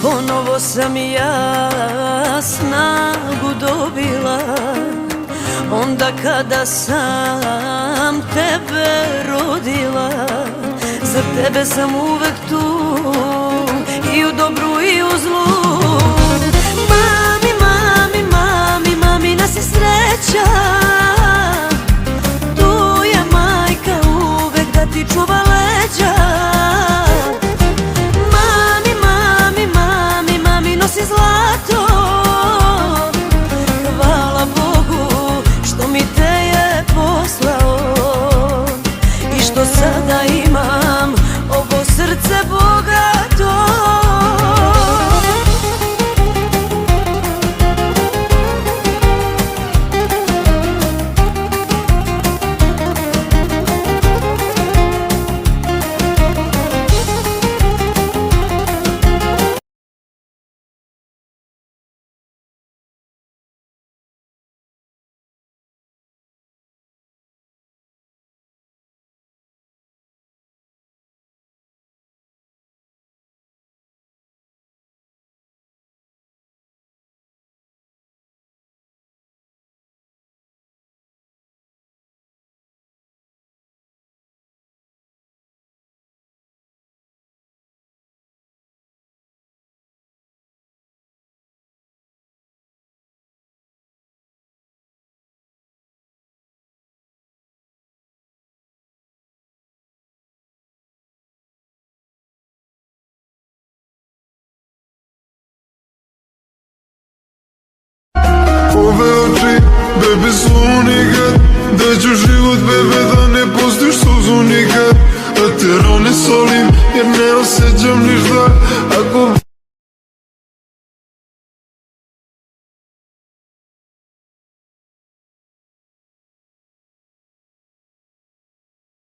Ponovo sam ja snagu dobila onda kada sam tebe rodila. Za tebe sam uvek tu, i u dobru i u zlu. Mami, mami, mami, mamina si sreća, tu je majka uvek da ti čuva leđa. Mami, mami, mami, mami nosi zlato, hvala Bogu što mi te je poslao i što sada imam ovo srce bogato. Ove oči, bebe su unikat, daću život bebe da ne pustiš suzu nikad. A te rane solim jer ne osjećam ništa ako